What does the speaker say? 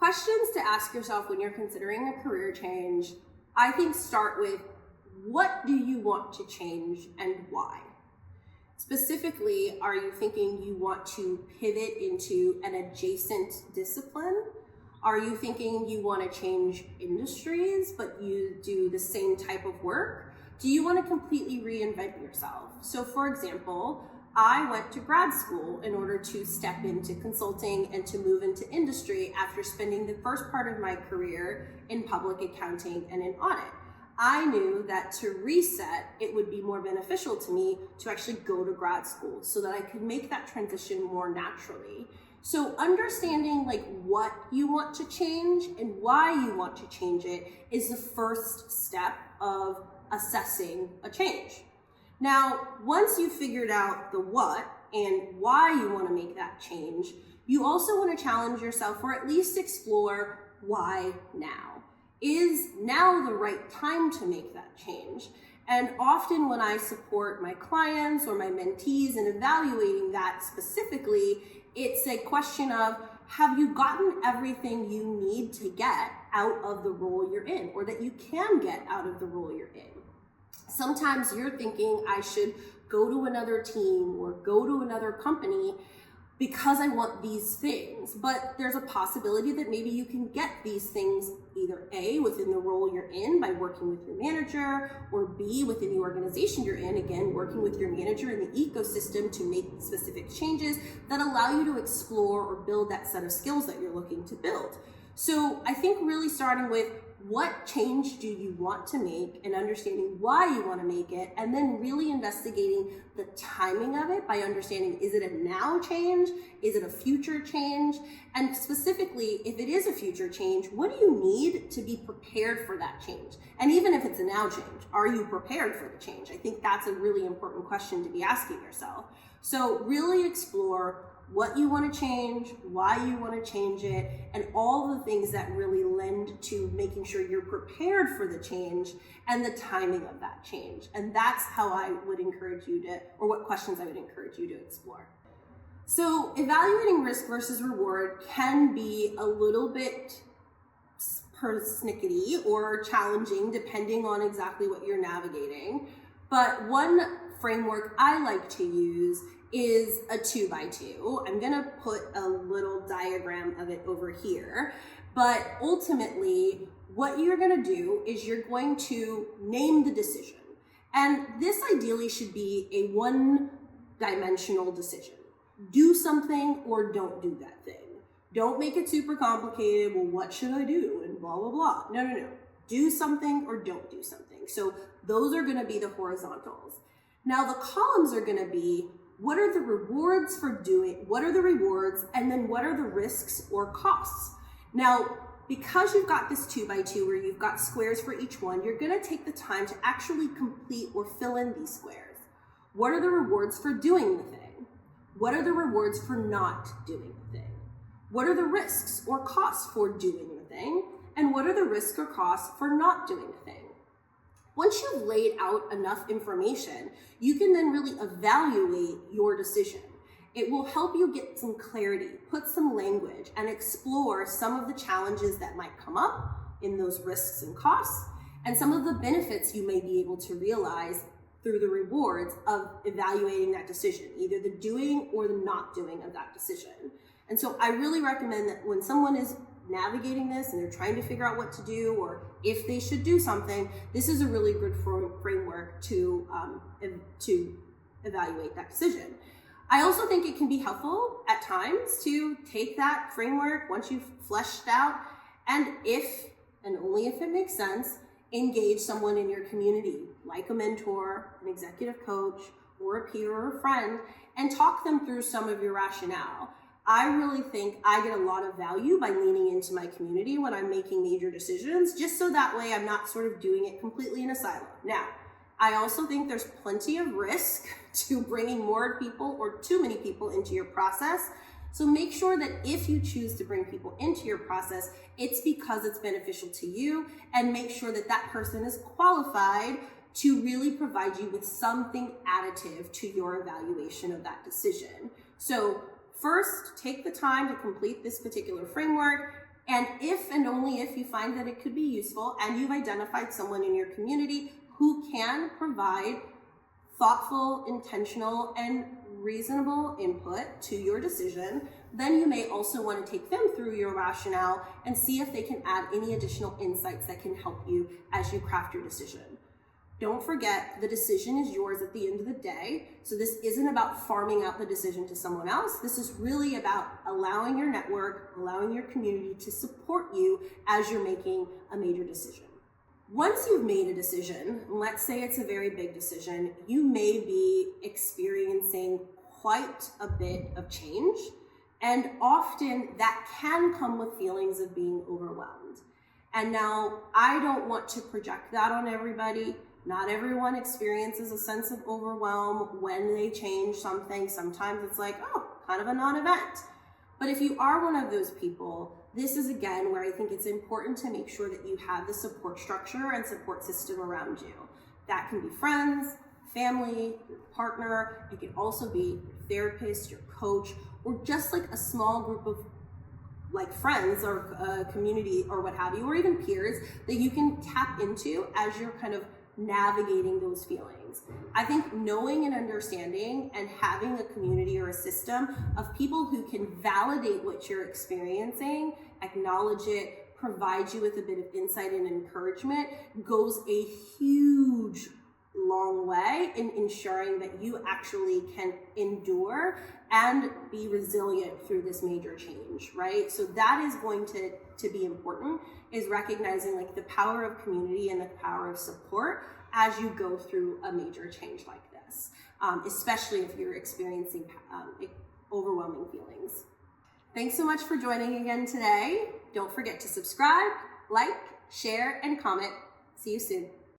Questions to ask yourself when you're considering a career change, I think start with, what do you want to change and why? Specifically, are you thinking you want to pivot into an adjacent discipline? Are you thinking you want to change industries, but you do the same type of work? Do you want to completely reinvent yourself? So for example, I went to grad school in order to step into consulting and to move into industry after spending the first part of my career in public accounting and in audit. I knew that to reset, it would be more beneficial to me to actually go to grad school so that I could make that transition more naturally. So understanding like what you want to change and why you want to change it is the first step of assessing a change. Now, once you've figured out the what and why you want to make that change, you also want to challenge yourself or at least explore why now. Is now the right time to make that change? And often when I support my clients or my mentees in evaluating that specifically, it's a question of, have you gotten everything you need to get out of the role you're in, or that you can get out of the role you're in? Sometimes you're thinking I should go to another team or go to another company because I want these things, but there's a possibility that maybe you can get these things either A, within the role you're in by working with your manager, or B, within the organization you're in, again, working with your manager in the ecosystem to make specific changes that allow you to explore or build that set of skills that you're looking to build. So I think really starting with, what change do you want to make, and understanding why you want to make it, and then really investigating the timing of it by understanding, is it a now change? Is it a future change? And specifically, if it is a future change, what do you need to be prepared for that change? And even if it's a now change, are you prepared for the change? I think that's a really important question to be asking yourself. So really explore what you want to change, why you want to change it, and all the things that really lend to making sure you're prepared for the change and the timing of that change. And that's how I would encourage you to, or what questions I would encourage you to explore. So evaluating risk versus reward can be a little bit persnickety or challenging depending on exactly what you're navigating. But one framework I like to use is a 2x2. I'm gonna put a little diagram of it over here, but ultimately what you're gonna do is you're going to name the decision. And this ideally should be a one-dimensional decision. Do something or don't do that thing. Don't make it super complicated. Well, what should I do? And blah, blah, blah. No. Do something or don't do something. So those are gonna be the horizontals. Now the columns are gonna be, what are the rewards for doing, what are the rewards, and then what are the risks or costs? Now, because you've got this 2x2 where you've got squares for each one, you're gonna take the time to actually complete or fill in these squares. What are the rewards for doing the thing? What are the rewards for not doing the thing? What are the risks or costs for doing the thing? And what are the risks or costs for not doing the thing? Once you've laid out enough information, you can then really evaluate your decision. It will help you get some clarity, put some language, and explore some of the challenges that might come up in those risks and costs, and some of the benefits you may be able to realize through the rewards of evaluating that decision, either the doing or the not doing of that decision. And so I really recommend that when someone is navigating this and they're trying to figure out what to do or if they should do something, this is a really good framework to evaluate that decision. I also think it can be helpful at times to take that framework once you've fleshed out, and if and only if it makes sense, engage someone in your community, like a mentor, an executive coach, or a peer or a friend, and talk them through some of your rationale. I really think I get a lot of value by leaning into my community when I'm making major decisions, just so that way I'm not sort of doing it completely in a silo. Now, I also think there's plenty of risk to bringing more people or too many people into your process. So make sure that if you choose to bring people into your process, it's because it's beneficial to you, and make sure that that person is qualified to really provide you with something additive to your evaluation of that decision. So first, take the time to complete this particular framework, And if and only if you find that it could be useful and you've identified someone in your community who can provide thoughtful, intentional, and reasonable input to your decision, then you may also want to take them through your rationale and see if they can add any additional insights that can help you as you craft your decision. Don't forget, the decision is yours at the end of the day. So this isn't about farming out the decision to someone else. This is really about allowing your network, allowing your community to support you as you're making a major decision. Once you've made a decision, let's say it's a very big decision, you may be experiencing quite a bit of change. And often that can come with feelings of being overwhelmed. And now I don't want to project that on everybody. Not everyone experiences a sense of overwhelm when they change something. Sometimes it's like, oh, kind of a non-event. But if you are one of those people, this is again where I think it's important to make sure that you have the support structure and support system around you. That can be friends, family, your partner. It can also be your therapist, your coach, or just like a small group of like friends or a community or what have you, or even peers that you can tap into as you're kind of navigating those feelings. I think knowing and understanding and having a community or a system of people who can validate what you're experiencing, acknowledge it, provide you with a bit of insight and encouragement goes a huge long way in ensuring that you actually can endure and be resilient through this major change, right? So that is going to be important, is recognizing like the power of community and the power of support as you go through a major change like this, especially if you're experiencing overwhelming feelings. Thanks so much for joining again today. Don't forget to subscribe, like, share, and comment. See you soon.